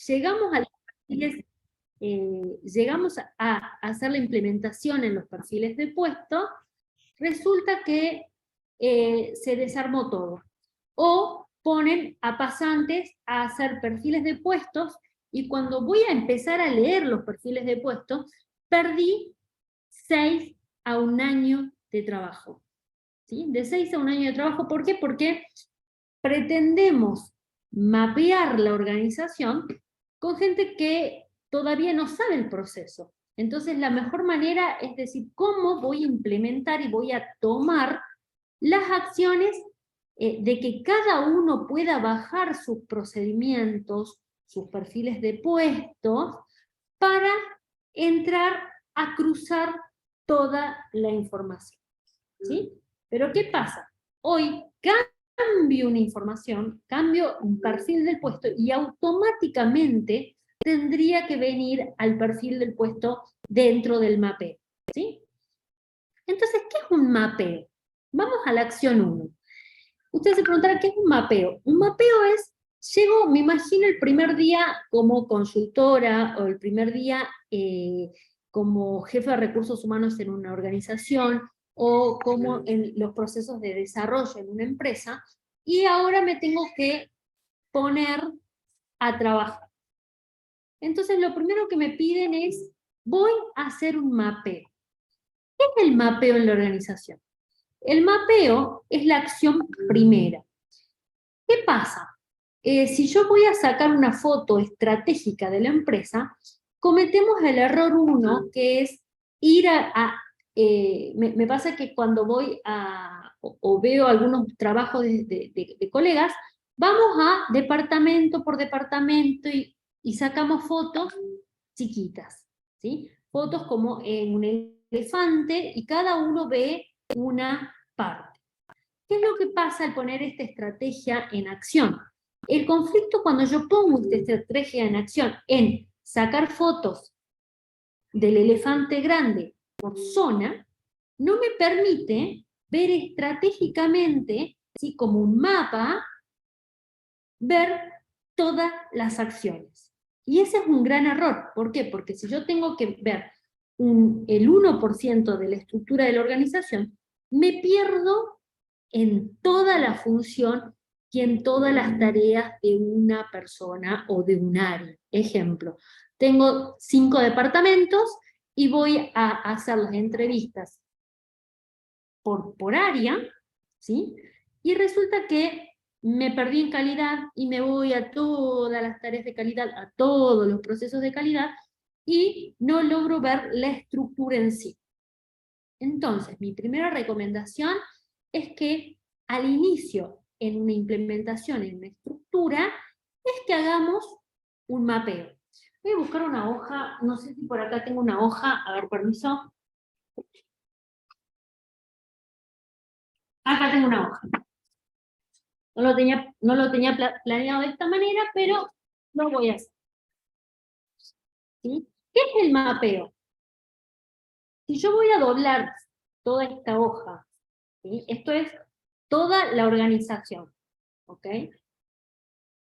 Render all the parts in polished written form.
llegamos a los perfiles, llegamos a hacer la implementación en los perfiles de puesto, resulta que se desarmó todo. O ponen a pasantes a hacer perfiles de puestos, y cuando voy a empezar a leer los perfiles de puestos, perdí 6 a 1 año de trabajo. ¿Sí? De 6 a 1 año de trabajo, ¿por qué? Porque pretendemos mapear la organización con gente que todavía no sabe el proceso. Entonces la mejor manera es decir, ¿cómo voy a implementar y voy a tomar las acciones de que cada uno pueda bajar sus procedimientos, sus perfiles de puestos, para entrar a cruzar toda la información? ¿Sí? Pero ¿qué pasa? Hoy cambio una información, cambio un perfil del puesto y automáticamente tendría que venir al perfil del puesto dentro del mapeo. ¿Sí? Entonces, ¿qué es un mapeo? Vamos a la acción 1. Ustedes se preguntarán, ¿qué es un mapeo? Un mapeo es, llego, me imagino el primer día como consultora, o el primer día como jefe de recursos humanos en una organización, o como en los procesos de desarrollo en una empresa, y ahora me tengo que poner a trabajar. Entonces lo primero que me piden es, voy a hacer un mapeo. ¿Qué es el mapeo en la organización? El mapeo es la acción primera. ¿Qué pasa? Si yo voy a sacar una foto estratégica de la empresa, cometemos el error 1, que es ir me pasa que cuando voy o veo algunos trabajos de colegas, vamos a departamento por departamento y sacamos fotos chiquitas, ¿sí? Fotos como en un elefante, y cada uno ve una parte. ¿Qué es lo que pasa al poner esta estrategia en acción? El conflicto, cuando yo pongo esta estrategia en acción, en sacar fotos del elefante grande por zona, no me permite ver estratégicamente, ¿sí?, como un mapa, ver todas las acciones. Y ese es un gran error. ¿Por qué? Porque si yo tengo que ver el 1% de la estructura de la organización, me pierdo en toda la función y en todas las tareas de una persona o de un área. Ejemplo, tengo 5 departamentos y voy a hacer las entrevistas por área, ¿sí? Y resulta que me perdí en calidad y me voy a todas las tareas de calidad, a todos los procesos de calidad, y no logro ver la estructura en sí. Entonces, mi primera recomendación es que al inicio, en una implementación, en una estructura, es que hagamos un mapeo. Voy a buscar una hoja, no sé si por acá tengo una hoja, a ver, permiso. Acá tengo una hoja. No lo tenía planeado de esta manera, pero lo voy a hacer. ¿Sí? ¿Qué es el mapeo? Si yo voy a doblar toda esta hoja, ¿sí?, esto es toda la organización, ¿ok?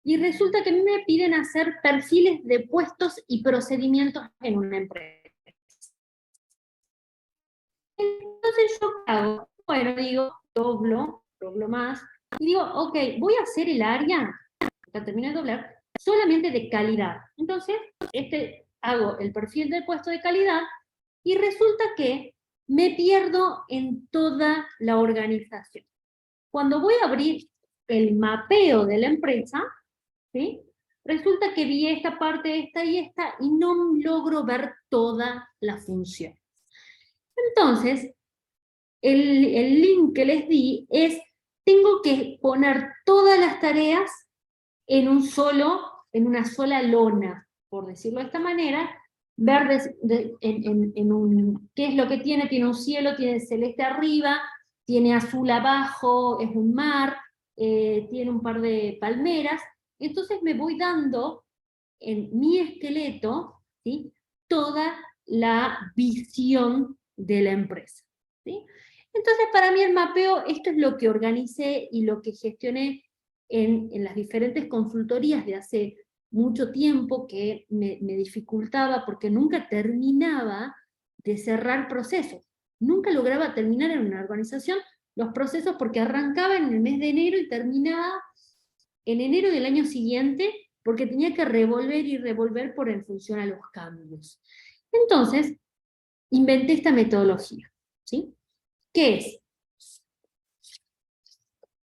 Y resulta que a mí me piden hacer perfiles de puestos y procedimientos en una empresa. Entonces yo hago, bueno, digo, doblo más, y digo, ok, voy a hacer el área, acá termino de doblar, solamente de calidad. Entonces, hago el perfil del puesto de calidad, y resulta que me pierdo en toda la organización. Cuando voy a abrir el mapeo de la empresa, ¿sí?, resulta que vi esta parte, esta y esta, y no logro ver toda la función. Entonces, el link que les di es, tengo que poner todas las tareas en una sola lona, por decirlo de esta manera, ver qué es lo que tiene un cielo, tiene celeste arriba, tiene azul abajo, es un mar, tiene un par de palmeras. Entonces me voy dando en mi esqueleto, ¿sí?, toda la visión de la empresa, ¿sí? Entonces, para mí el mapeo, esto es lo que organicé y lo que gestioné en las diferentes consultorías de hace mucho tiempo que me dificultaba porque nunca terminaba de cerrar procesos. Nunca lograba terminar en una organización los procesos porque arrancaba en el mes de enero y terminaba en enero del año siguiente porque tenía que revolver y revolver en función a los cambios. Entonces, inventé esta metodología, ¿sí? ¿Qué es?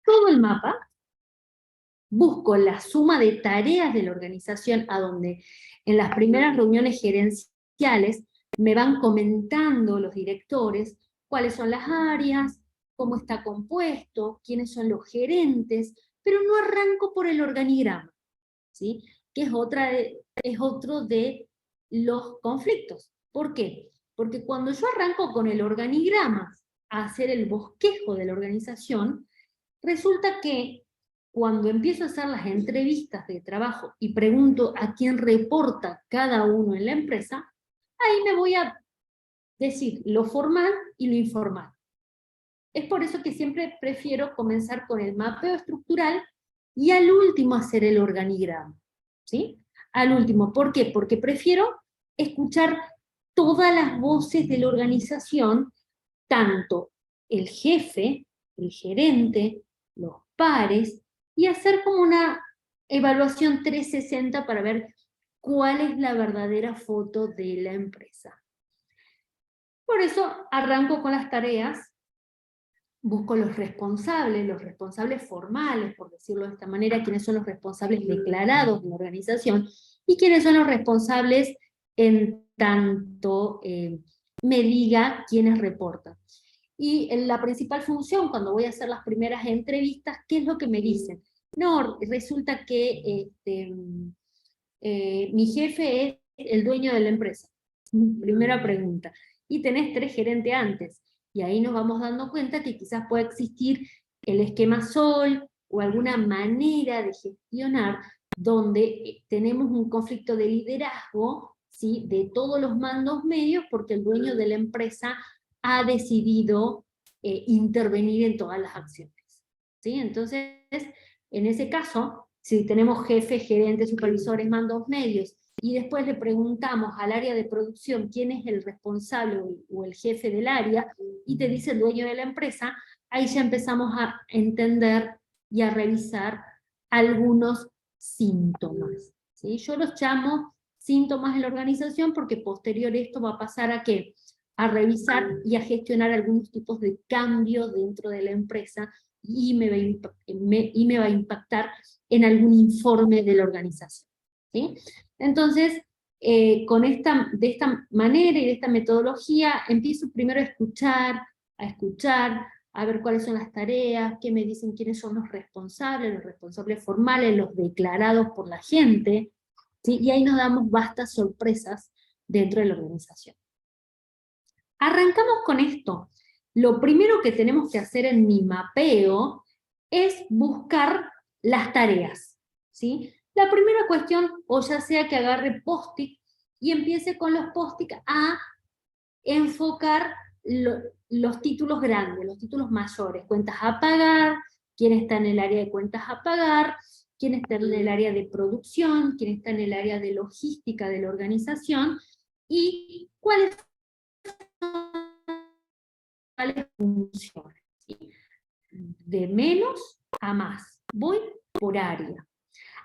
Todo el mapa, busco la suma de tareas de la organización a donde en las primeras reuniones gerenciales me van comentando los directores cuáles son las áreas, cómo está compuesto, quiénes son los gerentes, pero no arranco por el organigrama, ¿sí? Que es otro de los conflictos. ¿Por qué? Porque cuando yo arranco con el organigrama a hacer el bosquejo de la organización, resulta que cuando empiezo a hacer las entrevistas de trabajo y pregunto a quién reporta cada uno en la empresa, ahí me voy a decir lo formal y lo informal. Es por eso que siempre prefiero comenzar con el mapeo estructural y al último hacer el organigrama, ¿sí? Al último, ¿por qué? Porque prefiero escuchar todas las voces de la organización, tanto el jefe, el gerente, los pares, y hacer como una evaluación 360 para ver cuál es la verdadera foto de la empresa. Por eso arranco con las tareas, busco los responsables formales, por decirlo de esta manera, quiénes son los responsables declarados de la organización, y quiénes son los responsables en tanto me diga quiénes reportan. Y la principal función, cuando voy a hacer las primeras entrevistas, ¿qué es lo que me dicen? No, resulta que mi jefe es el dueño de la empresa. Primera pregunta. Y tenés 3 gerentes antes. Y ahí nos vamos dando cuenta que quizás pueda existir el esquema SOL o alguna manera de gestionar donde tenemos un conflicto de liderazgo, ¿sí? De todos los mandos medios, porque el dueño de la empresa ha decidido intervenir en todas las acciones, ¿sí? Entonces, en ese caso, si tenemos jefes, gerentes, supervisores, mandos medios, y después le preguntamos al área de producción quién es el responsable o el jefe del área, y te dice el dueño de la empresa, ahí ya empezamos a entender y a revisar algunos síntomas, ¿sí? Yo los llamo síntomas de la organización porque posterior esto va a pasar a ¿qué? A revisar y a gestionar algunos tipos de cambios dentro de la empresa y me va a impactar en algún informe de la organización, ¿sí? Entonces, de esta manera y de esta metodología, empiezo primero a escuchar, a ver cuáles son las tareas, qué me dicen quiénes son los responsables formales, los declarados por la gente, ¿sí? Y ahí nos damos vastas sorpresas dentro de la organización. Arrancamos con esto. Lo primero que tenemos que hacer en mi mapeo es buscar las tareas, ¿sí? La primera cuestión, o ya sea que agarre post-it y empiece con los post-it a enfocar los títulos grandes, los títulos mayores, cuentas a pagar, quién está en el área de cuentas a pagar, quién está en el área de producción, quién está en el área de logística de la organización, y cuáles funciones, ¿sí? De menos a más. Voy por área.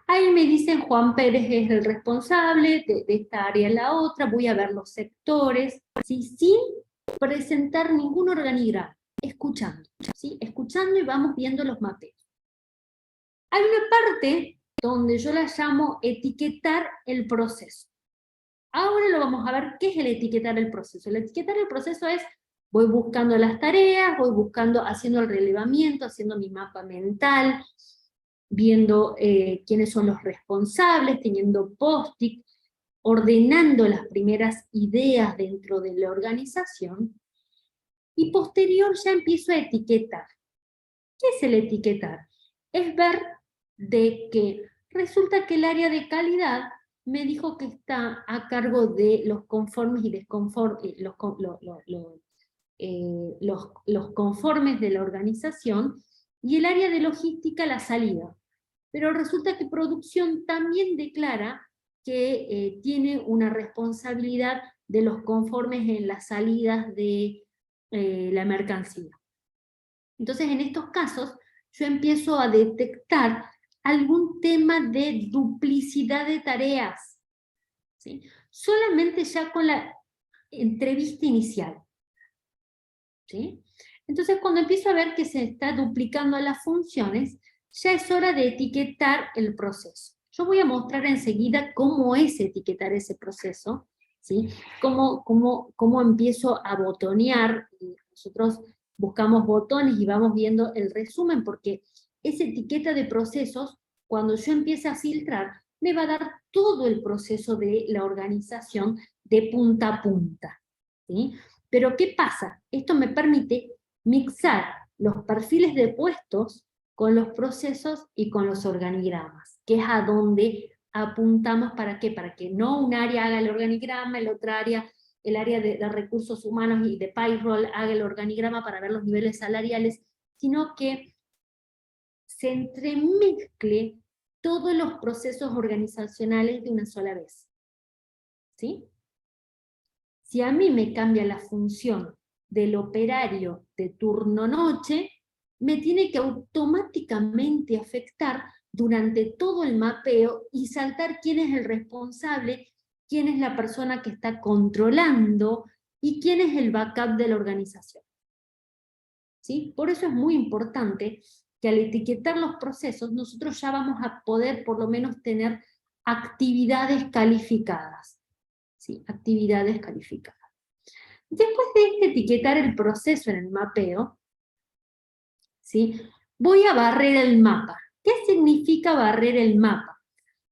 Ahí me dicen Juan Pérez es el responsable de esta área en la otra, voy a ver los sectores, ¿sí? Sin presentar ningún organigrama, escuchando, ¿sí? Escuchando y vamos viendo los mapeos. Hay una parte donde yo la llamo etiquetar el proceso. Ahora lo vamos a ver, ¿qué es el etiquetar el proceso? El etiquetar el proceso es, voy buscando las tareas, voy buscando, haciendo el relevamiento, haciendo mi mapa mental, viendo quiénes son los responsables, teniendo post-it, ordenando las primeras ideas dentro de la organización, y posterior ya empiezo a etiquetar. ¿Qué es el etiquetar? Es ver de que resulta que el área de calidad me dijo que está a cargo de los conformes y desconformes, los conformes de la organización, y el área de logística la salida. Pero resulta que producción también declara que tiene una responsabilidad de los conformes en las salidas de la mercancía. Entonces, en estos casos, yo empiezo a detectar algún tema de duplicidad de tareas, ¿sí? Solamente ya con la entrevista inicial, ¿sí? Entonces, cuando empiezo a ver que se está duplicando las funciones, ya es hora de etiquetar el proceso. Yo voy a mostrar enseguida cómo es etiquetar ese proceso, ¿sí? Cómo empiezo a botonear. Nosotros buscamos botones y vamos viendo el resumen, porque esa etiqueta de procesos, cuando yo empiece a filtrar, me va a dar todo el proceso de la organización de punta a punta, ¿sí? Pero ¿qué pasa? Esto me permite mixar los perfiles de puestos con los procesos y con los organigramas, que es a donde apuntamos. ¿Para qué? Para que no un área haga el organigrama, el área de recursos humanos y de payroll haga el organigrama para ver los niveles salariales, sino que se entremezcle todos los procesos organizacionales de una sola vez, ¿sí? Si a mí me cambia la función del operario de turno noche, me tiene que automáticamente afectar durante todo el mapeo y saltar quién es el responsable, quién es la persona que está controlando y quién es el backup de la organización, ¿sí? Por eso es muy importante que al etiquetar los procesos nosotros ya vamos a poder por lo menos tener actividades calificadas, ¿sí? Actividades calificadas. Después de etiquetar el proceso en el mapeo, ¿sí? Voy a barrer el mapa. ¿Qué significa barrer el mapa?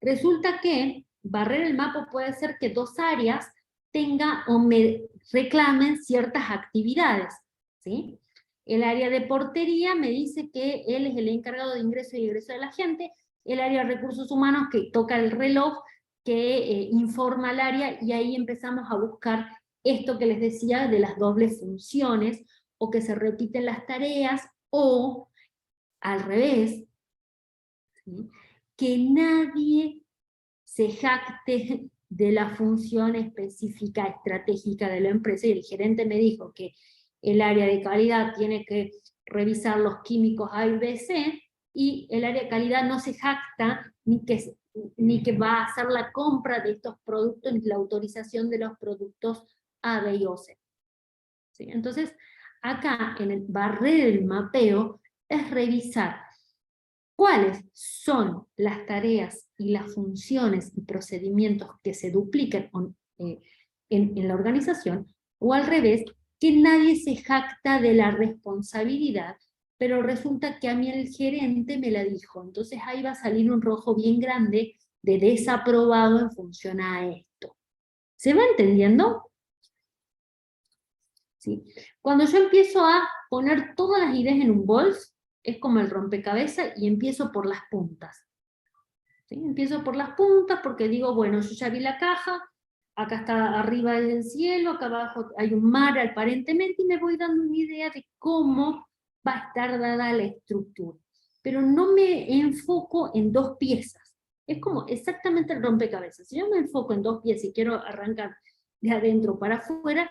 Resulta que barrer el mapa puede ser que dos áreas tengan o me reclamen ciertas actividades, ¿sí? El área de portería me dice que él es el encargado de ingreso y egreso de la gente, el área de recursos humanos que toca el reloj, que informa al área, y ahí empezamos a buscar esto que les decía de las dobles funciones, o que se repiten las tareas, o al revés, ¿sí? Que nadie se jacte de la función específica estratégica de la empresa, y el gerente me dijo que el área de calidad tiene que revisar los químicos A y B, C, y el área de calidad no se jacta ni que va a hacer la compra de estos productos, ni la autorización de los productos A, B y O, C. ¿Sí? Entonces, acá en el barrer el mapeo es revisar cuáles son las tareas y las funciones y procedimientos que se duplican en la organización, o al revés, que nadie se jacta de la responsabilidad, pero resulta que a mí el gerente me la dijo. Entonces ahí va a salir un rojo bien grande de desaprobado en función a esto. ¿Se va entendiendo? ¿Sí? Cuando yo empiezo a poner todas las ideas en un bols, es como el rompecabezas y empiezo por las puntas. ¿Sí? Empiezo por las puntas porque digo, bueno, yo ya vi la caja, acá está arriba el cielo, acá abajo hay un mar aparentemente, y me voy dando una idea de cómo va a estar dada la estructura. Pero no me enfoco en dos piezas. Es como exactamente el rompecabezas. Si yo me enfoco en dos piezas y quiero arrancar de adentro para afuera,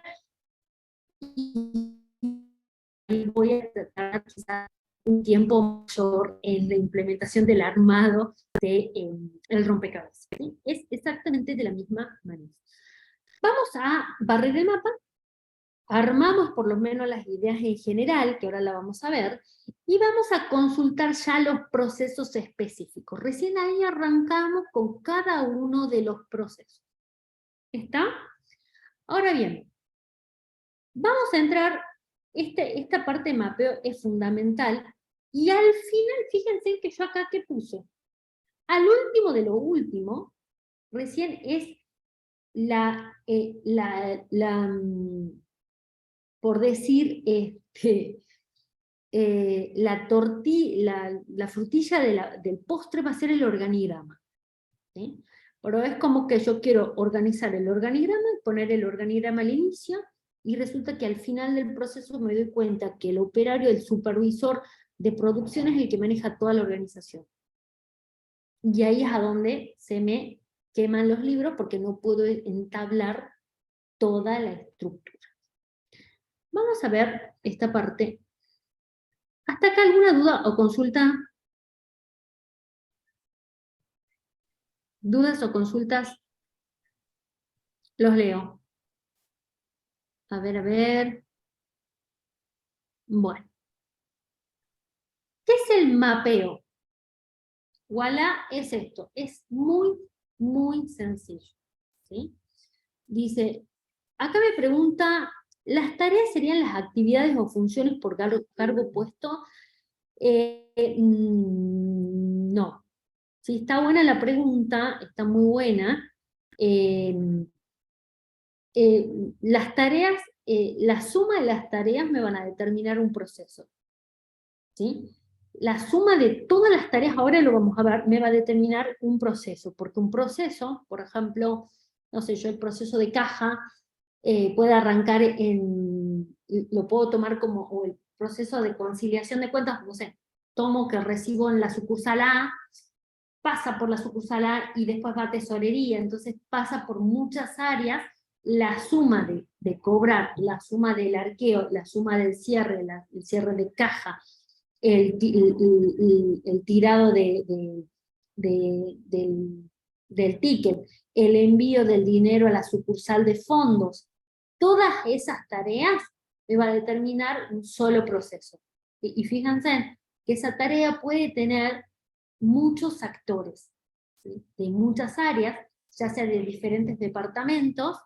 y voy a tratar quizás un tiempo mayor en la implementación del armado del rompecabezas, ¿sí? Es exactamente de la misma manera. Vamos a barrer el mapa, armamos por lo menos las ideas en general, que ahora la vamos a ver, y vamos a consultar ya los procesos específicos. Recién ahí arrancamos con cada uno de los procesos. ¿Está? Ahora bien, vamos a entrar, esta parte de mapeo es fundamental, y al final, fíjense que yo acá, ¿qué puse? Al último de lo último, recién es por decir, la frutilla del postre va a ser el organigrama, ¿sí? Pero es como que yo quiero organizar el organigrama, poner el organigrama al inicio, y resulta que al final del proceso me doy cuenta que el operario, el supervisor de producción, es el que maneja toda la organización. y ahí es a donde se me queman los libros porque no puedo entablar toda la estructura. Vamos a ver esta parte. ¿Hasta acá alguna duda o consulta? ¿Dudas o consultas? Los leo. A ver, a ver. Bueno. ¿Qué es el mapeo? Voilà, es esto. Es muy, muy sencillo. ¿Sí? Dice, acá me pregunta, ¿las tareas serían las actividades o funciones por cargo puesto? No. Sí, está buena la pregunta, está muy buena. Eh, las tareas, la suma de las tareas me van a determinar un proceso. ¿Sí? La suma de todas las tareas, ahora lo vamos a ver, me va a determinar un proceso, porque un proceso, por ejemplo, no sé, yo el proceso de caja puede arrancar lo puedo tomar como, o el proceso de conciliación de cuentas, no sé, tomo que recibo en la sucursal A, pasa por la sucursal A y después va a tesorería, entonces pasa por muchas áreas, la suma de cobrar, la suma del arqueo, la suma del cierre, el cierre de caja, el tirado del ticket, el envío del dinero a la sucursal de fondos, todas esas tareas me va a determinar un solo proceso. Y fíjense que esa tarea puede tener muchos actores, ¿sí? De muchas áreas, ya sea de diferentes departamentos,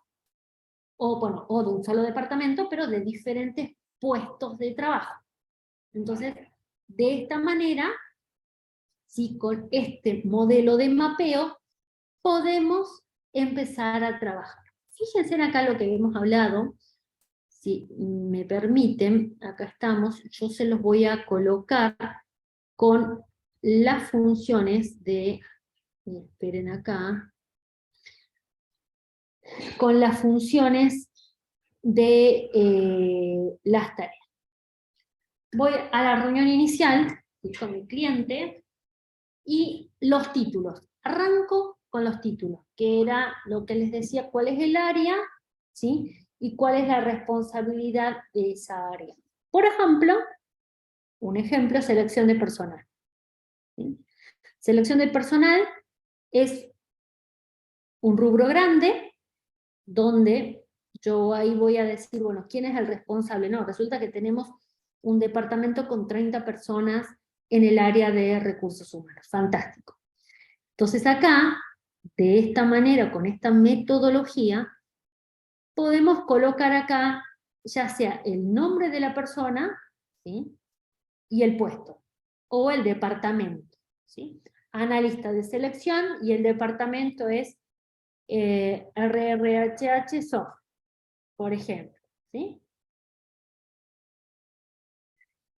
o de un solo departamento, pero de diferentes puestos de trabajo. Entonces, de esta manera, sí, con este modelo de mapeo, podemos empezar a trabajar. Fíjense acá lo que hemos hablado, si me permiten, acá estamos, yo se los voy a colocar con las funciones de, esperen acá, con las funciones de las tareas. Voy a la reunión inicial con mi cliente y los títulos. Arranco con los títulos, que era lo que les decía, cuál es el área, ¿sí? Y cuál es la responsabilidad de esa área. Por ejemplo, un ejemplo, selección de personal. ¿Sí? Selección de personal es un rubro grande, donde yo ahí voy a decir, bueno, ¿quién es el responsable? No, resulta que tenemos un departamento con 30 personas en el área de recursos humanos. Fantástico. Entonces acá, de esta manera, con esta metodología, podemos colocar acá ya sea el nombre de la persona, ¿sí? Y el puesto, o el departamento, ¿sí? Analista de selección, y el departamento es RRHH Soft, por ejemplo, ¿sí?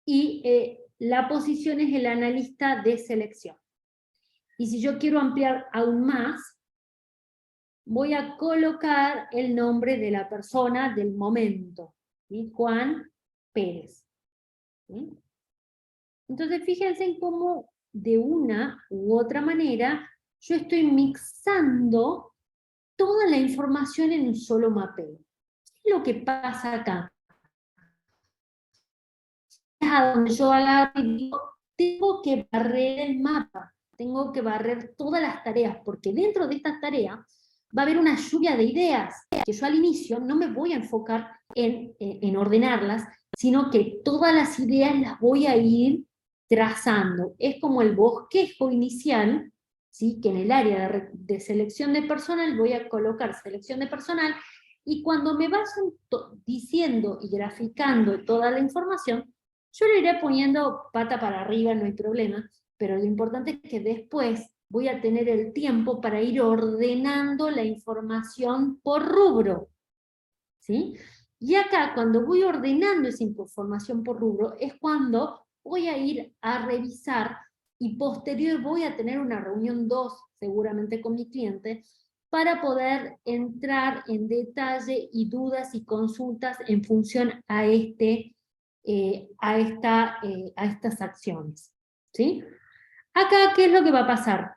Y la posición es el analista de selección. Y si yo quiero ampliar aún más, voy a colocar el nombre de la persona del momento, ¿sí? Juan Pérez. ¿Sí? Entonces fíjense en cómo de una u otra manera yo estoy mixando toda la información en un solo mapeo. ¿Qué es lo que pasa acá? Es a donde yo agarro y digo, tengo que barrer el mapa, tengo que barrer todas las tareas, porque dentro de estas tareas va a haber una lluvia de ideas, que yo al inicio no me voy a enfocar en ordenarlas, sino que todas las ideas las voy a ir trazando. Es como el bosquejo inicial, ¿sí? Que en el área de selección de personal voy a colocar selección de personal, y cuando me vayan diciendo y graficando toda la información, yo le iré poniendo pata para arriba, no hay problema, pero lo importante es que después voy a tener el tiempo para ir ordenando la información por rubro, ¿sí? Y acá, cuando voy ordenando esa información por rubro, es cuando voy a ir a revisar, y posterior voy a tener una reunión 2, seguramente con mi cliente, para poder entrar en detalle y dudas y consultas en función a estas acciones, ¿sí? Acá, ¿qué es lo que va a pasar?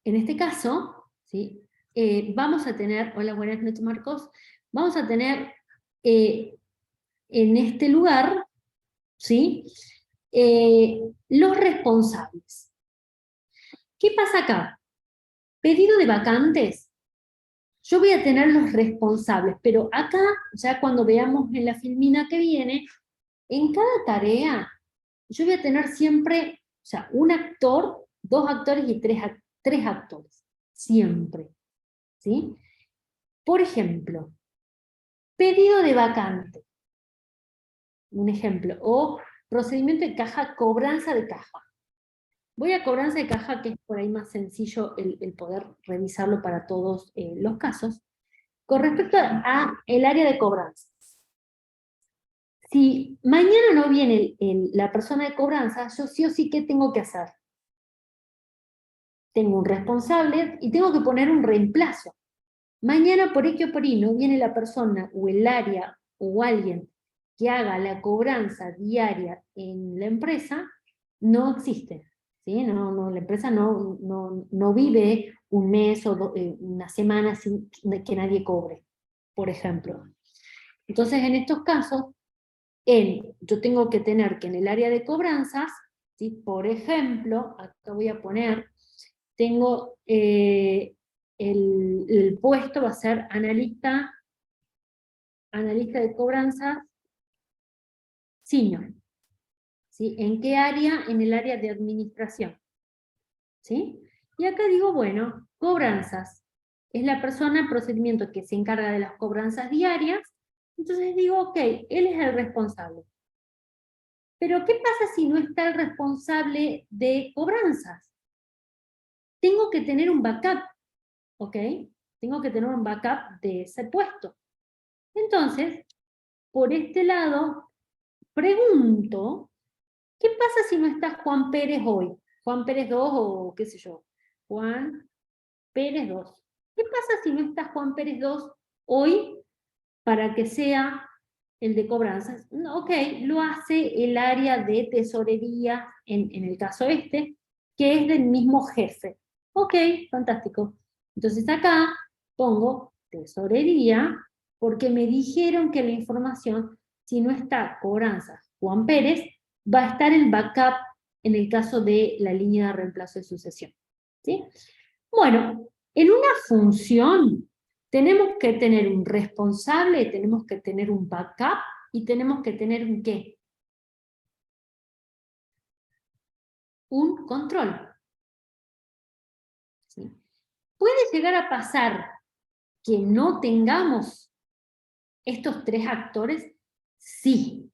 En este caso, ¿sí? Vamos a tener, hola, buenas noches Marcos, vamos a tener en este lugar, ¿sí? Los responsables. ¿Qué pasa acá? Pedido de vacantes. Yo voy a tener los responsables, pero acá, ya cuando veamos en la filmina que viene, en cada tarea, yo voy a tener siempre, o sea, un actor, dos actores y tres actores. Siempre. ¿Sí? Por ejemplo, pedido de vacante. Un ejemplo. O procedimiento de caja, cobranza de caja. Voy a cobranza de caja, que es por ahí más sencillo el poder revisarlo para todos los casos. Con respecto a el área de cobranza. Si mañana no viene la persona de cobranza, yo sí o sí, ¿qué tengo que hacer? Tengo un responsable y tengo que poner un reemplazo. Mañana por X o por Y no viene la persona o el área o alguien que haga la cobranza diaria en la empresa, no existe. ¿Sí? La empresa no vive un mes o una semana sin que nadie cobre, por ejemplo. Entonces, en estos casos, yo tengo que tener que en el área de cobranzas, ¿sí? Por ejemplo, acá voy a poner, tengo el puesto va a ser analista de cobranzas senior. ¿Sí? ¿En qué área? En el área de administración. ¿Sí? Y acá digo, bueno, cobranzas. Es la persona, procedimiento que se encarga de las cobranzas diarias. Entonces digo, ok, él es el responsable. Pero ¿qué pasa si no está el responsable de cobranzas? Tengo que tener un backup, ¿ok? Tengo que tener un backup de ese puesto. Entonces, por este lado, pregunto, ¿qué pasa si no está Juan Pérez hoy? Juan Pérez 2 o qué sé yo. Juan Pérez 2. ¿Qué pasa si no está Juan Pérez 2 hoy para que sea el de cobranzas? Ok, lo hace el área de tesorería, en el caso este, que es del mismo jefe. Ok, fantástico. Entonces acá pongo tesorería, porque me dijeron que la información, si no está cobranzas Juan Pérez, va a estar el backup en el caso de la línea de reemplazo de sucesión. ¿Sí? Bueno, en una función tenemos que tener un responsable, tenemos que tener un backup y tenemos que tener un ¿qué? Un control. ¿Sí? ¿Puede llegar a pasar que no tengamos estos tres actores? Sí.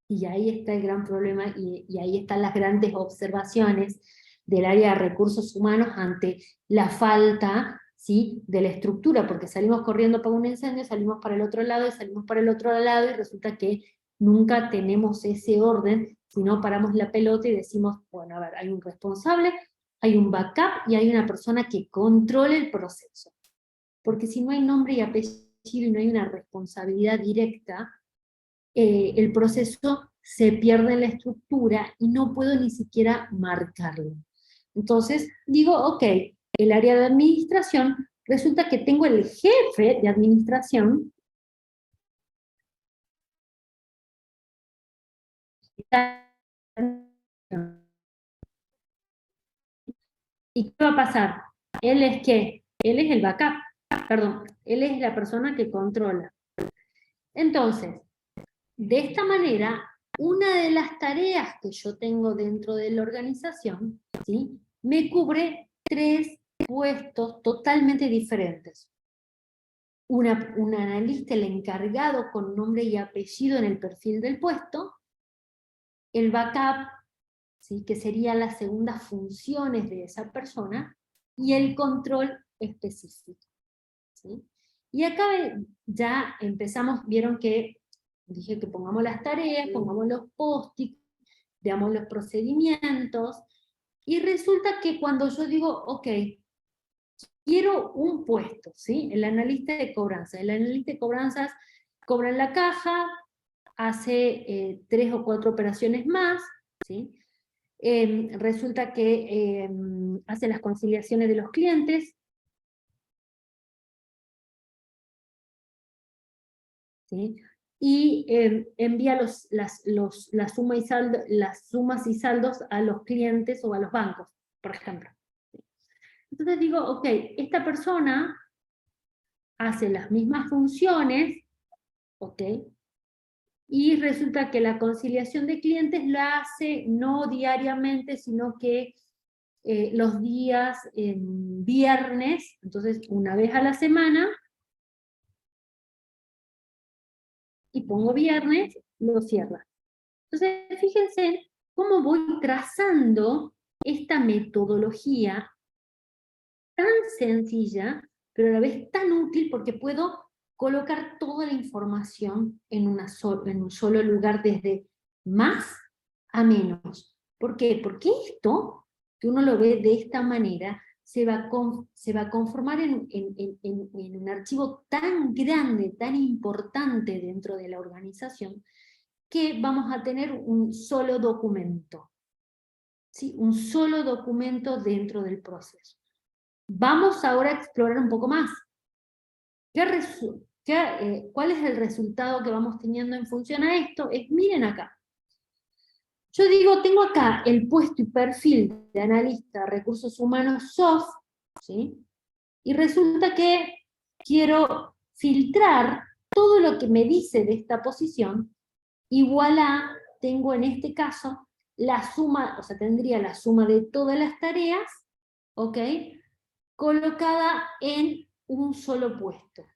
Y ahí está el gran problema y ahí están las grandes observaciones del área de recursos humanos ante la falta, ¿sí?, de la estructura, porque salimos corriendo para un incendio, salimos para el otro lado y salimos para el otro lado y resulta que nunca tenemos ese orden, sino paramos la pelota y decimos, bueno, a ver, hay un responsable, hay un backup y hay una persona que controle el proceso. Porque si no hay nombre y apellido y no hay una responsabilidad directa, el proceso se pierde en la estructura y no puedo ni siquiera marcarlo. Entonces digo, ok, el área de administración, resulta que tengo el jefe de administración, ¿y qué va a pasar? Él es ¿qué? Él es el backup, perdón, él es la persona que controla. Entonces, de esta manera, una de las tareas que yo tengo dentro de la organización, ¿sí?, me cubre tres puestos totalmente diferentes. Un analista, el encargado con nombre y apellido en el perfil del puesto, el backup, ¿sí?, que serían las segundas funciones de esa persona, y el control específico. ¿Sí? Y acá ya empezamos, vieron que dije que pongamos las tareas, pongamos los post-it, veamos los procedimientos, y resulta que cuando yo digo, ok, quiero un puesto, ¿sí? El analista de cobranzas. El analista de cobranzas cobra en la caja, hace 3 o 4 operaciones más, ¿sí? Resulta que hace las conciliaciones de los clientes, ¿sí? Y envía las sumas y saldos a los clientes o a los bancos, por ejemplo. Entonces digo, ok, esta persona hace las mismas funciones, ok, y resulta que la conciliación de clientes la hace no diariamente, sino que los días viernes, entonces una vez a la semana, y pongo viernes, lo cierra. Entonces, fíjense cómo voy trazando esta metodología tan sencilla, pero a la vez tan útil, porque puedo colocar toda la información en un solo lugar, desde más a menos. ¿Por qué? Porque esto, que uno lo ve de esta manera, se va a conformar en un archivo tan grande, tan importante dentro de la organización, que vamos a tener un solo documento, ¿sí? Un solo documento dentro del proceso. Vamos ahora a explorar un poco más. ¿Cuál es el resultado que vamos teniendo en función a esto? Miren acá. Yo digo, tengo acá el puesto y perfil de analista de recursos humanos SOF, ¿sí? Y resulta que quiero filtrar todo lo que me dice de esta posición, y voilà, tengo en este caso la suma, o sea, tendría la suma de todas las tareas, ¿ok? Colocada en un solo puesto.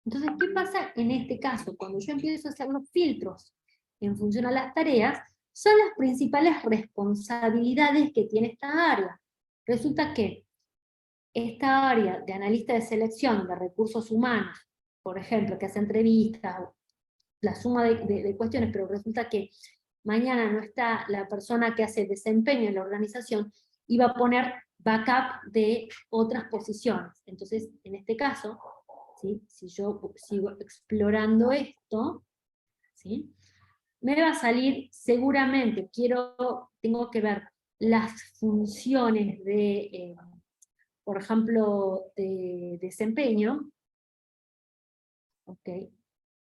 Entonces, ¿qué pasa en este caso? Cuando yo empiezo a hacer los filtros en función a las tareas, son las principales responsabilidades que tiene esta área. Resulta que esta área de analista de selección de recursos humanos, por ejemplo, que hace entrevistas, la suma de cuestiones, pero resulta que mañana no está la persona que hace desempeño en la organización, y va a poner backup de otras posiciones. Entonces, en este caso, ¿sí? Si yo sigo explorando esto, ¿sí? Me va a salir seguramente, tengo que ver las funciones de, por ejemplo, de desempeño, ¿ok?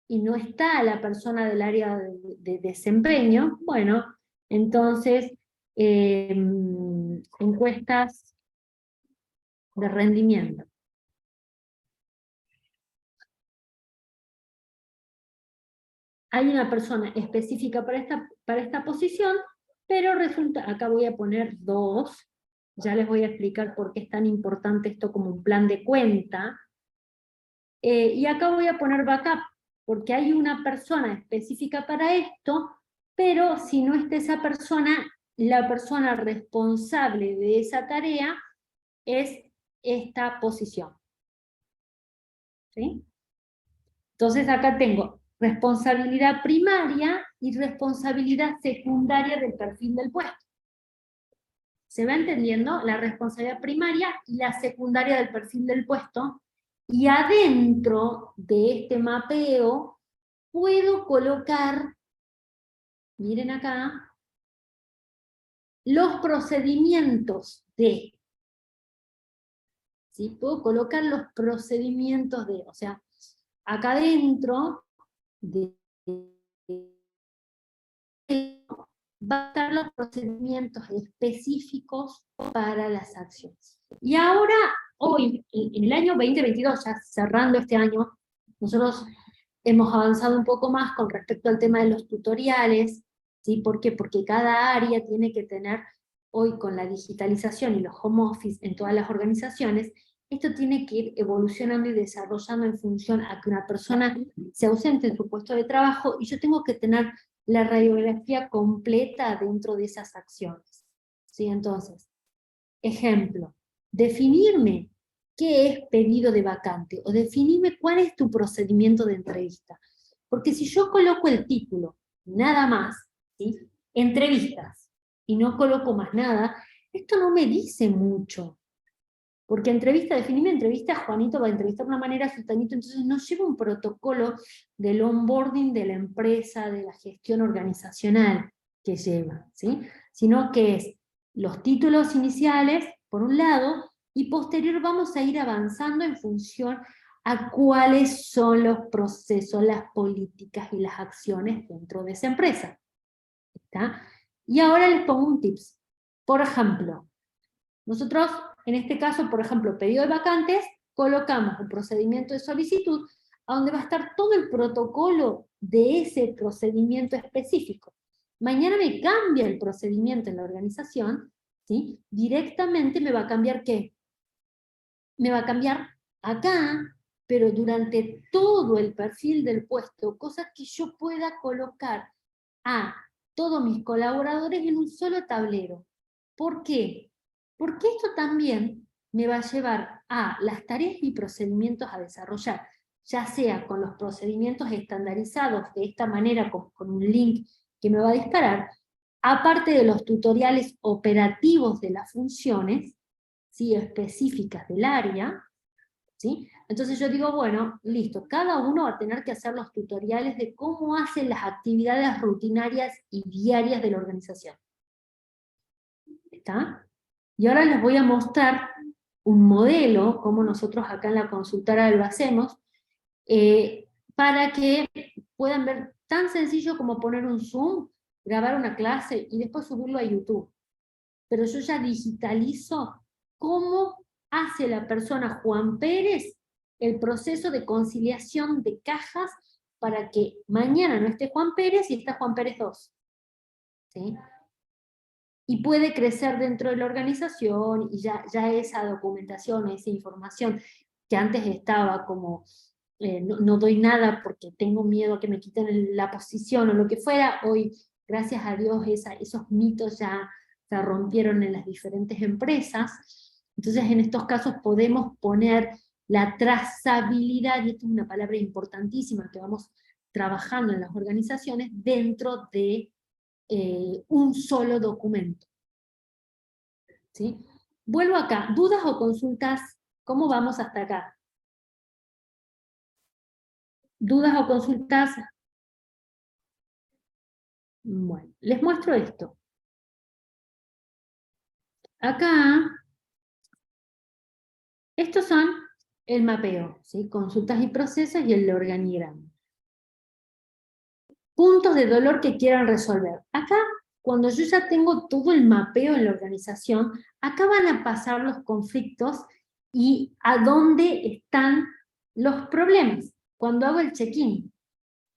Y no está la persona del área de desempeño, bueno, entonces encuestas de rendimiento. Hay una persona específica para esta posición, pero resulta, acá voy a poner 2, ya les voy a explicar por qué es tan importante esto como un plan de cuenta, y acá voy a poner backup, porque hay una persona específica para esto, pero si no está esa persona, la persona responsable de esa tarea es esta posición. ¿Sí? Entonces acá tengo responsabilidad primaria y responsabilidad secundaria del perfil del puesto. ¿Se va entendiendo? La responsabilidad primaria y la secundaria del perfil del puesto, y adentro de este mapeo puedo colocar, miren acá, los procedimientos de, ¿sí? Puedo colocar los procedimientos de, o sea, acá adentro de va a estar los procedimientos específicos para las acciones. Y ahora, hoy, en el año 2022, ya cerrando este año, nosotros hemos avanzado un poco más con respecto al tema de los tutoriales, ¿sí? ¿Por qué? Porque cada área tiene que tener, hoy con la digitalización y los home office en todas las organizaciones, esto tiene que ir evolucionando y desarrollando en función a que una persona se ausente en su puesto de trabajo, y yo tengo que tener la radiografía completa dentro de esas acciones. ¿Sí? Entonces, ejemplo, definirme qué es pedido de vacante, o definirme cuál es tu procedimiento de entrevista. Porque si yo coloco el título, nada más, ¿sí? Entrevistas, y no coloco más nada, esto no me dice mucho. Porque definirme entrevista, Juanito va a entrevistar de una manera, Sultanito, entonces no lleva un protocolo del onboarding de la empresa, de la gestión organizacional. que lleva, ¿sí? Sino que es los títulos iniciales, por un lado, y posterior vamos a ir avanzando en función a cuáles son los procesos, las políticas y las acciones dentro de esa empresa. ¿Está? Y ahora les pongo un tips. Por ejemplo, nosotros, en este caso, por ejemplo, pedido de vacantes, colocamos un procedimiento de solicitud a donde va a estar todo el protocolo de ese procedimiento específico. Mañana me cambia el procedimiento en la organización, ¿sí? Directamente me va a cambiar ¿qué? Me va a cambiar acá, pero durante todo el perfil del puesto, cosas que yo pueda colocar a todos mis colaboradores en un solo tablero. ¿Por qué? Porque esto también me va a llevar a las tareas y procedimientos a desarrollar, ya sea con los procedimientos estandarizados de esta manera, con un link que me va a disparar, aparte de los tutoriales operativos de las funciones, ¿sí? Específicas del área, ¿sí? Entonces yo digo, bueno, listo, cada uno va a tener que hacer los tutoriales de cómo hacen las actividades rutinarias y diarias de la organización. ¿Está? Y ahora les voy a mostrar un modelo, como nosotros acá en la consultora lo hacemos, para que puedan ver tan sencillo como poner un Zoom, grabar una clase y después subirlo a YouTube. Pero yo ya digitalizo cómo hace la persona Juan Pérez el proceso de conciliación de cajas para que mañana no esté Juan Pérez y está Juan Pérez 2. ¿Sí? Y puede crecer dentro de la organización y ya esa documentación, esa información que antes estaba como no doy nada porque tengo miedo a que me quiten la posición o lo que fuera, hoy gracias a Dios esos mitos ya se rompieron en las diferentes empresas. Entonces en estos casos podemos poner la trazabilidad, y esto es una palabra importantísima que vamos trabajando en las organizaciones, dentro de un solo documento. ¿Sí? Vuelvo acá, ¿dudas o consultas? ¿Cómo vamos hasta acá? ¿Dudas o consultas? Bueno, les muestro esto. Acá, estos son el mapeo, ¿sí? Consultas y procesos y el organigrama. Puntos de dolor que quieran resolver. Acá, cuando yo ya tengo todo el mapeo en la organización, acá van a pasar los conflictos y a dónde están los problemas. Cuando hago el check-in,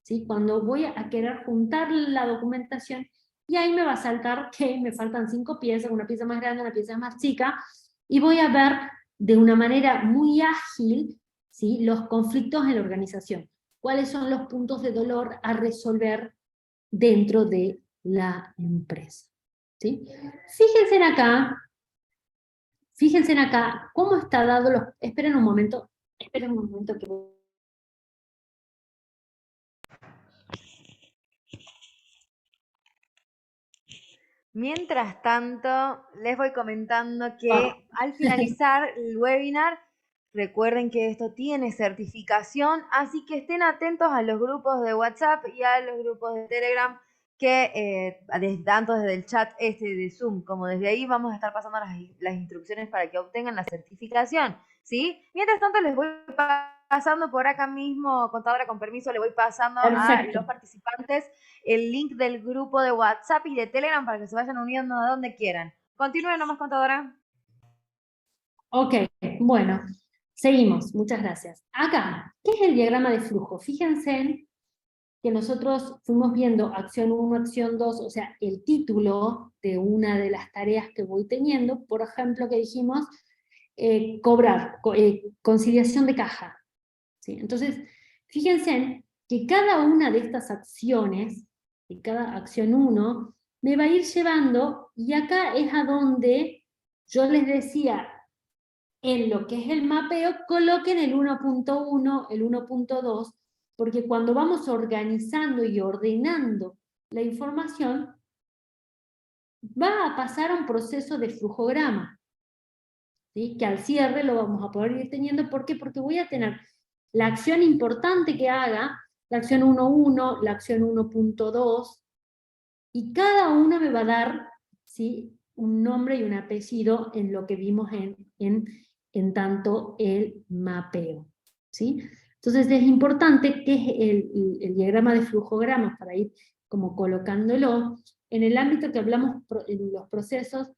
¿sí? Cuando voy a querer juntar la documentación, y ahí me va a saltar que me faltan 5 piezas, una pieza más grande, una pieza más chica, y voy a ver de una manera muy ágil, ¿sí? Los conflictos en la organización. ¿Cuáles son los puntos de dolor a resolver dentro de la empresa? ¿Sí? Fíjense en acá, cómo está dado los... Esperen un momento que... Mientras tanto, les voy comentando que al finalizar el webinar, recuerden que esto tiene certificación, así que estén atentos a los grupos de WhatsApp y a los grupos de Telegram, que tanto desde el chat de Zoom como desde ahí vamos a estar pasando las instrucciones para que obtengan la certificación, ¿sí? Mientras tanto, les voy pasando por acá mismo, contadora, con permiso, le voy pasando a los participantes el link del grupo de WhatsApp y de Telegram para que se vayan uniendo a donde quieran. Continúen nomás, contadora. Ok, bueno, seguimos, muchas gracias. Acá, ¿qué es el diagrama de flujo? Fíjense que nosotros fuimos viendo acción 1, acción 2, o sea, el título de una de las tareas que voy teniendo, por ejemplo, que dijimos, conciliación de caja. ¿Sí? Entonces, fíjense que cada una de estas acciones, de cada acción 1, me va a ir llevando, y acá es a donde yo les decía, en lo que es el mapeo, coloquen el 1.1, el 1.2, porque cuando vamos organizando y ordenando la información, va a pasar a un proceso de flujograma, ¿sí? Que al cierre lo vamos a poder ir teniendo. ¿Por qué? Porque voy a tener la acción importante que haga, la acción 1.1, la acción 1.2, Y cada una me va a dar, ¿sí?, un nombre y un apellido en lo que vimos en tanto el mapeo, ¿sí? Entonces es importante que el diagrama de flujogramas, para ir como colocándolo, en el ámbito que hablamos en los procesos,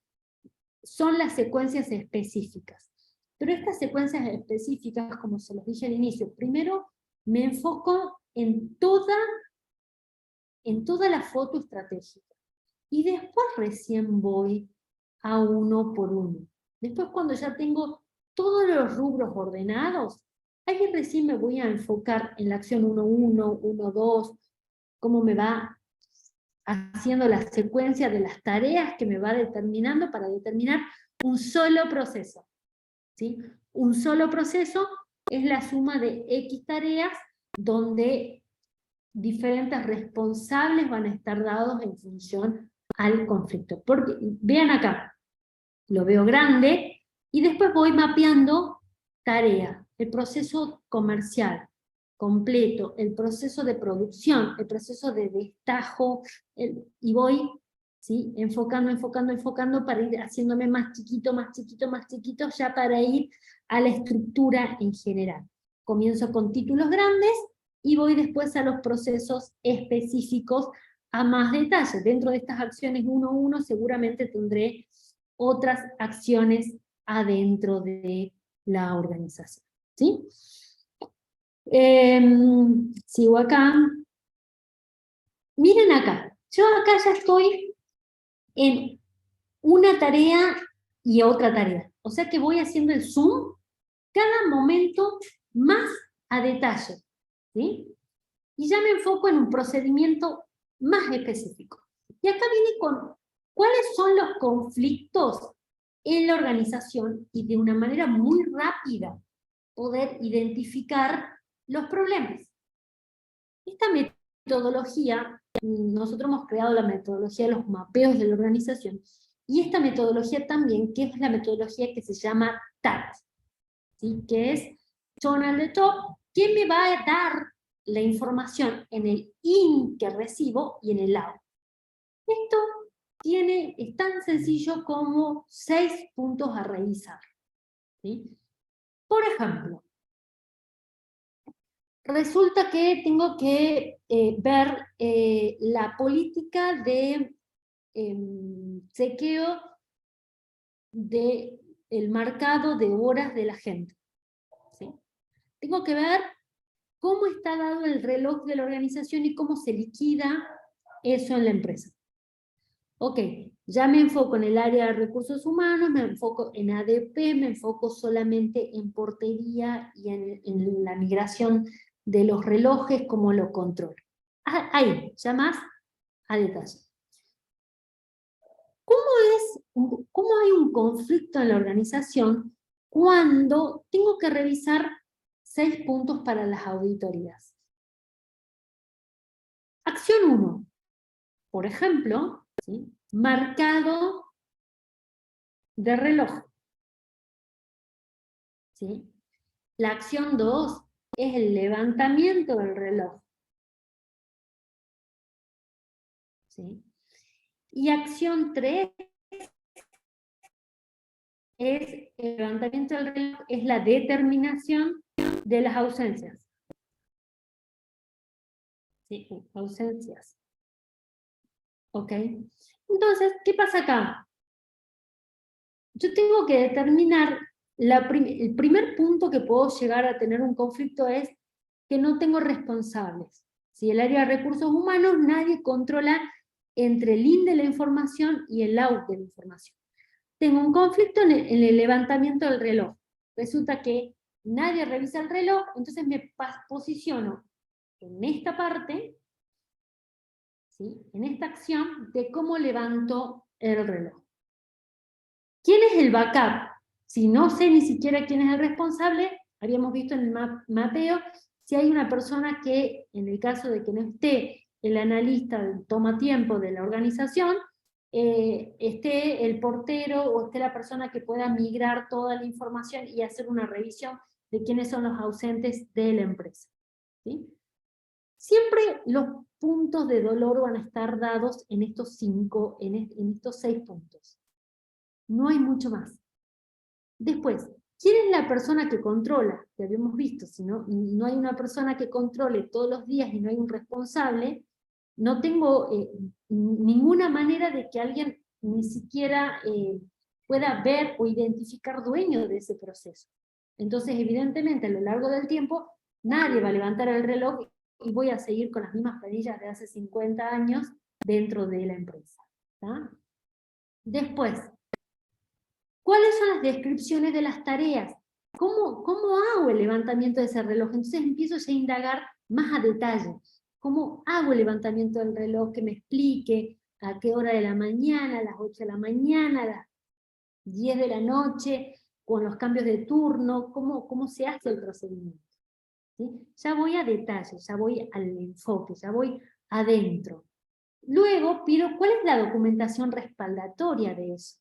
son las secuencias específicas. Pero estas secuencias específicas, como se los dije al inicio, primero me enfoco en toda la foto estratégica. Y después recién voy a uno por uno. Después, cuando ya tengo todos los rubros ordenados, ahí recién me voy a enfocar en la acción 1.1, 1.2, cómo me va haciendo la secuencia de las tareas que me va determinando para determinar un solo proceso, ¿sí? Un solo proceso es la suma de X tareas donde diferentes responsables van a estar dados en función al conflicto. Porque, vean acá, lo veo grande, y después voy mapeando tarea, el proceso comercial completo, el proceso de producción, el proceso de destajo, y voy, ¿sí?, enfocando para ir haciéndome más chiquito, ya para ir a la estructura en general. Comienzo con títulos grandes, y voy después a los procesos específicos a más detalle. Dentro de estas acciones 1.1 seguramente tendré otras acciones adentro de la organización, ¿sí? Sigo acá. Miren acá, yo acá ya estoy en una tarea y otra tarea. O sea que voy haciendo el zoom cada momento más a detalle, ¿sí? Y ya me enfoco en un procedimiento más específico. Y acá viene con cuáles son los conflictos en la organización, y de una manera muy rápida poder identificar los problemas. Esta metodología, nosotros hemos creado la metodología de los mapeos de la organización, y esta metodología también, que es la metodología que se llama TAT, ¿sí?, que es Turn on the Top, que me va a dar la información en el in que recibo y en el out. Esto es tan sencillo como 6 puntos a revisar, ¿sí? Por ejemplo, resulta que tengo que ver la política de chequeo del marcado de horas de la gente, ¿sí? Tengo que ver cómo está dado el reloj de la organización y cómo se liquida eso en la empresa. Ok, ya me enfoco en el área de recursos humanos, me enfoco en ADP, me enfoco solamente en portería y en la migración de los relojes, cómo lo controlo. Ahí, ya más a detalle. ¿Cómo hay un conflicto en la organización cuando tengo que revisar 6 puntos para las auditorías? Acción 1, por ejemplo, ¿sí?, marcado de reloj, ¿sí? La acción 2 es el levantamiento del reloj, ¿sí? Y acción 3 es el levantamiento del reloj, es la determinación de las ausencias. ¿Sí? Ausencias. ¿Ok? Entonces, ¿qué pasa acá? Yo tengo que determinar, el primer punto que puedo llegar a tener un conflicto es que no tengo responsables. Si el área de recursos humanos, nadie controla entre el in de la información y el out de la información. Tengo un conflicto en el levantamiento del reloj. Resulta que nadie revisa el reloj, entonces me posiciono en esta parte, ¿sí?, en esta acción de cómo levanto el reloj. ¿Quién es el backup? Si no sé ni siquiera quién es el responsable, habíamos visto en el mapeo, si hay una persona que, en el caso de que no esté el analista del toma tiempo de la organización, esté el portero o esté la persona que pueda migrar toda la información y hacer una revisión de quiénes son los ausentes de la empresa, ¿sí? Siempre los puntos de dolor van a estar dados en estos 5, en estos 6 puntos. No hay mucho más. Después, ¿quién es la persona que controla? Que habíamos visto, si no hay una persona que controle todos los días y no hay un responsable, no tengo ninguna manera de que alguien ni siquiera pueda ver o identificar dueño de ese proceso. Entonces, evidentemente, a lo largo del tiempo, nadie va a levantar el reloj y voy a seguir con las mismas planillas de hace 50 años dentro de la empresa. ¿Tá? Después, ¿cuáles son las descripciones de las tareas? ¿Cómo hago el levantamiento de ese reloj? Entonces empiezo a indagar más a detalle. ¿Cómo hago el levantamiento del reloj? Que me explique a qué hora de la mañana, a las 8 de la mañana, a las 10 de la noche, con los cambios de turno, cómo se hace el procedimiento. ¿Sí? Ya voy a detalle, ya voy al enfoque, ya voy adentro. Luego pido cuál es la documentación respaldatoria de eso.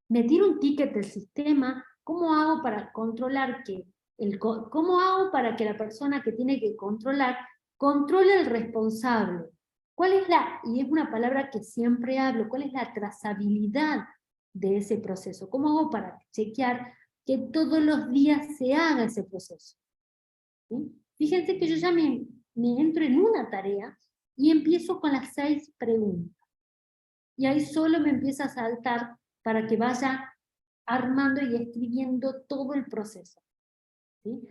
Me tiro un ticket del sistema, ¿cómo hago para controlar cómo hago para que la persona que tiene que controlar controle el responsable? ¿Cuál es y es una palabra que siempre hablo, cuál es la trazabilidad de ese proceso? ¿Cómo hago para chequear que todos los días se haga ese proceso? ¿Sí? Fíjense que yo ya me entro en una tarea y empiezo con las 6 preguntas. Y ahí solo me empieza a saltar para que vaya armando y escribiendo todo el proceso. ¿Sí?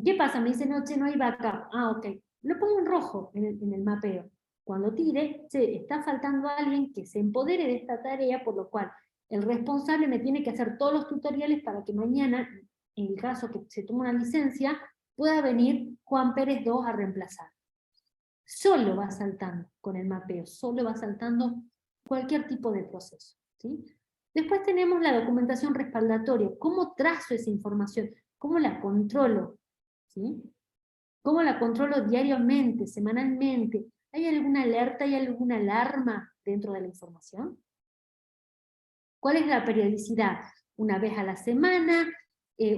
¿Qué pasa? Me dice, no hay backup. Ah, ok. Lo pongo en rojo en el mapeo. Cuando tire, está faltando alguien que se empodere de esta tarea, por lo cual el responsable me tiene que hacer todos los tutoriales para que mañana, en el caso que se tome una licencia, pueda venir Juan Pérez 2 a reemplazar. Solo va saltando con el mapeo, solo va saltando cualquier tipo de proceso. ¿Sí? Después tenemos la documentación respaldatoria. ¿Cómo trazo esa información? ¿Cómo la controlo? ¿Sí? ¿Cómo la controlo diariamente, semanalmente? ¿Hay alguna alerta, hay alguna alarma dentro de la información? ¿Cuál es la periodicidad? ¿Una vez a la semana?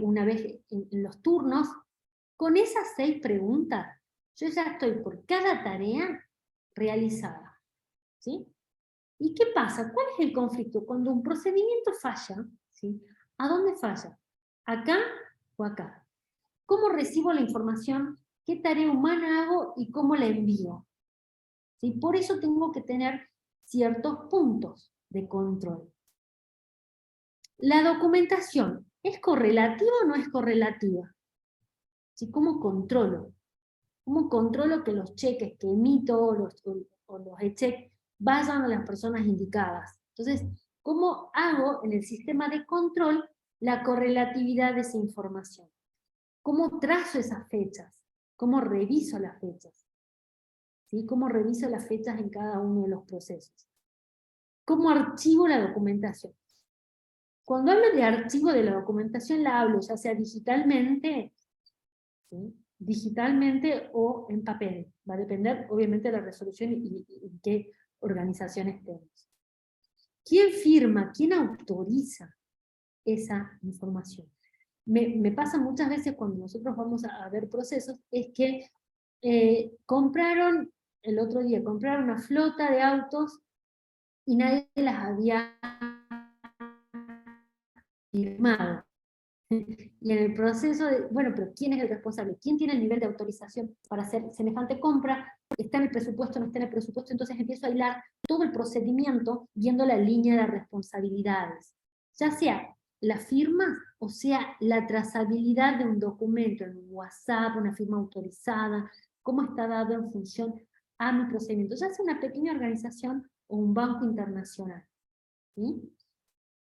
¿Una vez en los turnos? Con esas 6 preguntas, yo ya estoy por cada tarea realizada. ¿Sí? ¿Y qué pasa? ¿Cuál es el conflicto? Cuando un procedimiento falla, ¿sí? ¿A dónde falla? ¿Acá o acá? ¿Cómo recibo la información? ¿Qué tarea humana hago y cómo la envío? ¿Sí? Por eso tengo que tener ciertos puntos de control. La documentación, ¿es correlativa o no es correlativa? ¿Sí? ¿Cómo controlo? ¿Cómo controlo que los cheques que emito o los e-cheques vayan a las personas indicadas? Entonces, ¿cómo hago en el sistema de control la correlatividad de esa información? ¿Cómo trazo esas fechas? ¿Cómo reviso las fechas? ¿Sí? ¿Cómo reviso las fechas en cada uno de los procesos? ¿Cómo archivo la documentación? Cuando hablo de archivo de la documentación, la hablo ya sea digitalmente, ¿sí? Digitalmente o en papel. Va a depender, obviamente, de la resolución y qué organización estemos. ¿Quién firma? ¿Quién autoriza esa información? Me pasa muchas veces cuando nosotros vamos a ver procesos, es que el otro día compraron una flota de autos y nadie las había firmado. Y en el proceso de, bueno, pero ¿quién es el responsable? ¿Quién tiene el nivel de autorización para hacer semejante compra? ¿Está en el presupuesto? ¿No está en el presupuesto? Entonces empiezo a hilar todo el procedimiento viendo la línea de responsabilidades. Ya sea la firma, o sea la trazabilidad de un documento en un WhatsApp, una firma autorizada, cómo está dado en función a mi procedimiento. Ya sea una pequeña organización o un banco internacional. ¿Sí?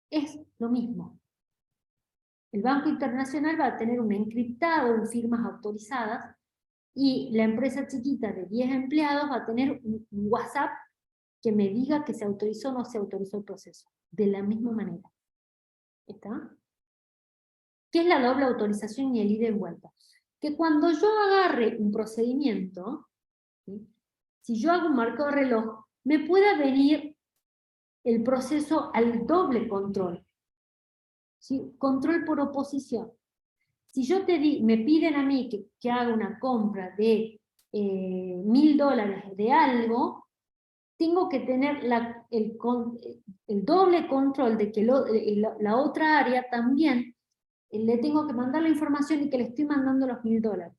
Es lo mismo. El Banco Internacional va a tener un encriptado en firmas autorizadas y la empresa chiquita de 10 empleados va a tener un WhatsApp que me diga que se autorizó o no se autorizó el proceso. De la misma manera. ¿Está? ¿Qué es la doble autorización y el ida y vuelta? Que cuando yo agarre un procedimiento, ¿sí? Si yo hago un marcado de reloj, me pueda venir el proceso al doble control. ¿Sí? Control por oposición. Si yo me piden a mí que haga una compra de $1000 de algo, tengo que tener el doble control de que la otra área también le tengo que mandar la información y que le estoy mandando los $1000.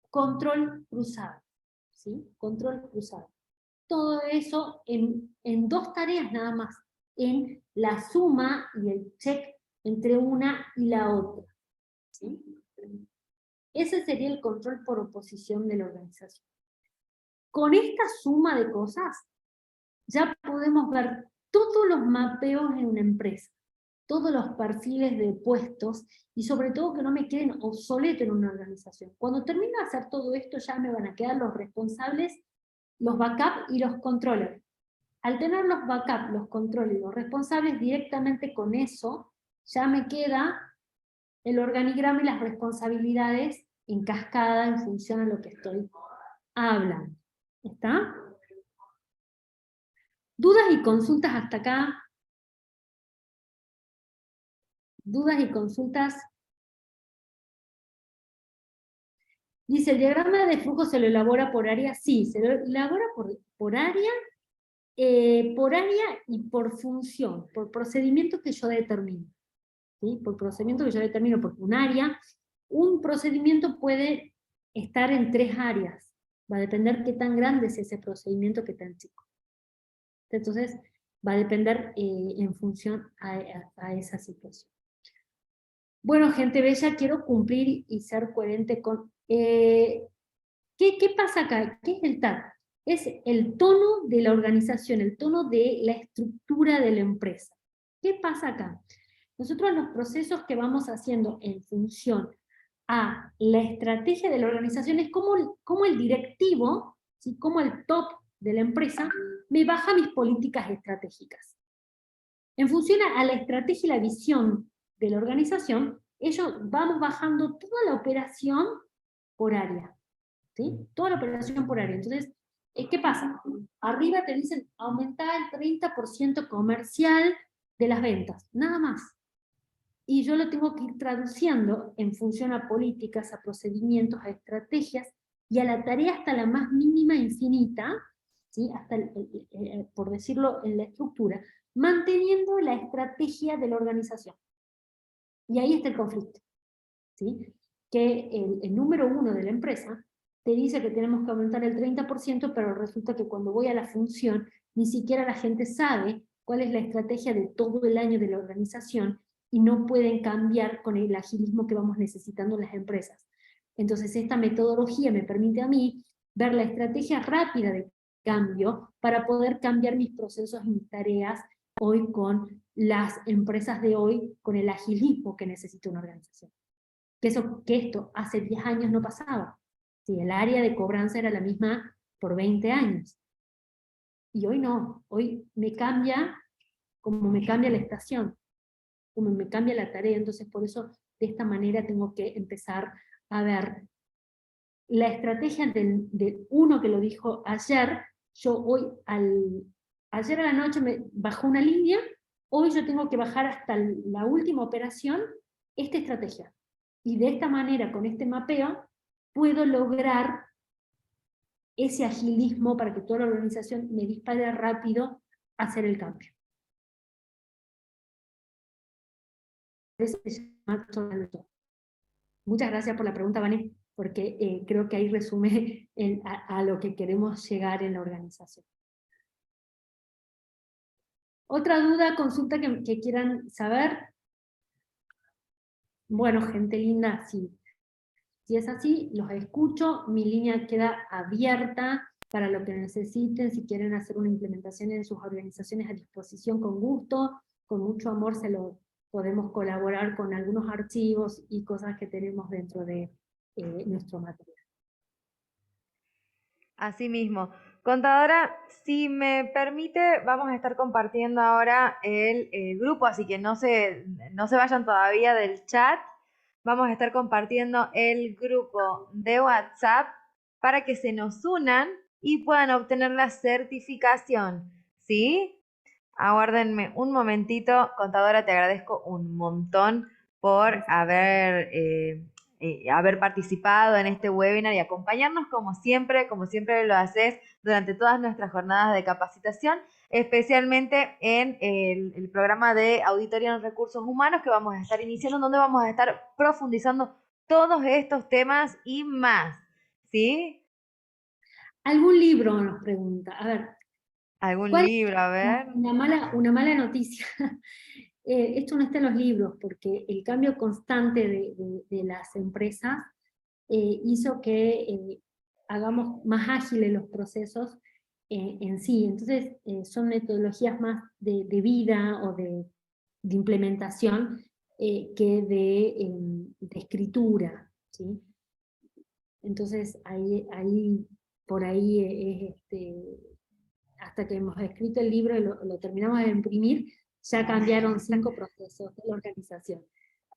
Control cruzado, ¿sí? Control cruzado. Todo eso en 2 tareas nada más, en la suma y el check entre una y la otra, ¿sí? Ese sería el control por oposición de la organización. Con esta suma de cosas, ya podemos ver todos los mapeos en una empresa, todos los perfiles de puestos, y sobre todo que no me queden obsoletos en una organización. Cuando termine de hacer todo esto, ya me van a quedar los responsables, los backup y los controllers. Al tener los backup, los controles y los responsables, directamente con eso, ya me queda el organigrama y las responsabilidades en cascada en función a lo que estoy hablando. ¿Está? ¿Dudas y consultas hasta acá? ¿Dudas y consultas? Dice, ¿el diagrama de flujo se lo elabora por área? Sí, se lo elabora por área y por función, por procedimiento que yo determino. ¿Sí? Por procedimiento que yo determino, porque un procedimiento puede estar en 3 áreas. Va a depender qué tan grande es ese procedimiento, qué tan chico. Entonces, va a depender en función a esa situación. Bueno, gente bella, quiero cumplir y ser coherente con... ¿qué pasa acá? ¿Qué es el TAT? Es el tono de la organización, el tono de la estructura de la empresa. ¿Qué pasa acá? Nosotros los procesos que vamos haciendo en función a la estrategia de la organización es como el directivo, ¿sí? Como el top de la empresa, me baja mis políticas estratégicas. En función a la estrategia y la visión de la organización, ellos vamos bajando toda la operación por área. ¿Sí? Toda la operación por área. Entonces, ¿qué pasa? Arriba te dicen aumentar el 30% comercial de las ventas, nada más. Y yo lo tengo que ir traduciendo en función a políticas, a procedimientos, a estrategias, y a la tarea hasta la más mínima infinita, ¿sí? Hasta por decirlo en la estructura, manteniendo la estrategia de la organización. Y ahí está el conflicto, ¿sí? Que el número 1 de la empresa te dice que tenemos que aumentar el 30%, pero resulta que cuando voy a la función, ni siquiera la gente sabe cuál es la estrategia de todo el año de la organización, y no pueden cambiar con el agilismo que vamos necesitando en las empresas. Entonces esta metodología me permite a mí ver la estrategia rápida de cambio para poder cambiar mis procesos y mis tareas hoy con las empresas de hoy, con el agilismo que necesita una organización. Que esto hace 10 años no pasaba. Sí, el área de cobranza era la misma por 20 años. Y hoy no, hoy me cambia como me cambia la estación, como me cambia la tarea. Entonces por eso de esta manera tengo que empezar a ver la estrategia del uno que lo dijo ayer. Yo hoy, ayer a la noche me bajó una línea, hoy yo tengo que bajar hasta la última operación esta estrategia. Y de esta manera, con este mapeo, puedo lograr ese agilismo para que toda la organización me dispare rápido a hacer el cambio. Muchas gracias por la pregunta, Vani, porque creo que ahí resume a lo que queremos llegar en la organización. ¿Otra duda, consulta que quieran saber? Bueno, gente linda, sí. Si es así, los escucho, mi línea queda abierta para lo que necesiten. Si quieren hacer una implementación en sus organizaciones, a disposición con gusto, con mucho amor se lo podemos colaborar con algunos archivos y cosas que tenemos dentro de nuestro material. Así mismo. Contadora, si me permite, vamos a estar compartiendo ahora el grupo, así que no se vayan todavía del chat. Vamos a estar compartiendo el grupo de WhatsApp para que se nos unan y puedan obtener la certificación, ¿sí? Aguárdenme un momentito. Contadora, te agradezco un montón por haber haber participado en este webinar y acompañarnos como siempre lo haces durante todas nuestras jornadas de capacitación, especialmente en el programa de Auditoría en Recursos Humanos que vamos a estar iniciando, donde vamos a estar profundizando todos estos temas y más, ¿sí? ¿Algún libro nos pregunta? A ver, ¿Algún ¿cuál libro? A es ver. una mala noticia? Esto no está en los libros, porque el cambio constante de las empresas hizo que hagamos más ágiles los procesos en sí. Entonces, son metodologías más de vida o de implementación que de escritura, ¿sí? Entonces, por ahí hasta que hemos escrito el libro y lo terminamos de imprimir, ya cambiaron 5 procesos de la organización.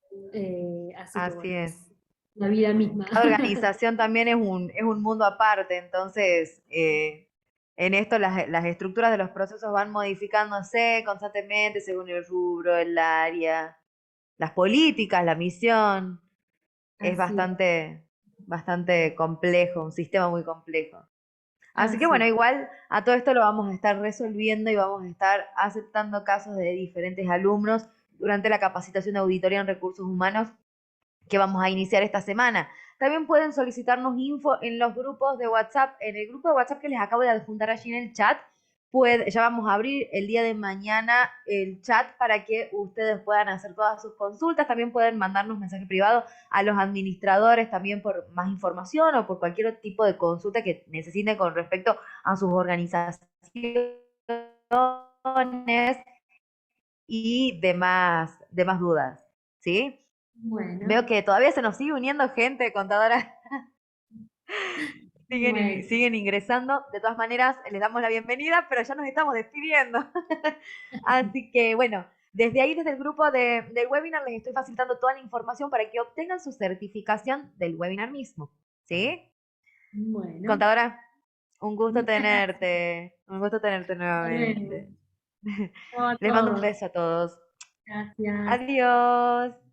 Así que Así bueno, es. la vida misma. Cada organización también es un mundo aparte, entonces en esto las estructuras de los procesos van modificándose constantemente según el rubro, el área, las políticas, la misión. Es Así es, bastante complejo, un sistema muy complejo. Así que así bueno, es. igual a todo esto lo vamos a estar resolviendo y vamos a estar aceptando casos de diferentes alumnos durante la capacitación de auditoría en recursos humanos que vamos a iniciar esta semana. También pueden solicitarnos info en los grupos de WhatsApp, en el grupo de WhatsApp que les acabo de adjuntar allí en el chat. Ya vamos a abrir el día de mañana el chat para que ustedes puedan hacer todas sus consultas. También pueden mandarnos mensaje privado a los administradores también por más información o por cualquier tipo de consulta que necesiten con respecto a sus organizaciones y demás dudas. ¿Sí? Bueno, Veo que todavía se nos sigue uniendo gente, contadora. bueno. Siguen ingresando. De todas maneras, les damos la bienvenida, pero ya nos estamos despidiendo. Así que, bueno, desde ahí, desde el grupo del webinar, les estoy facilitando toda la información para que obtengan su certificación del webinar mismo. ¿Sí? Bueno, Contadora, un gusto muchas gracias. tenerte. Un gusto tenerte Hasta luego. nuevamente. Chao a Les mando un todos. beso a todos. Gracias. Adiós.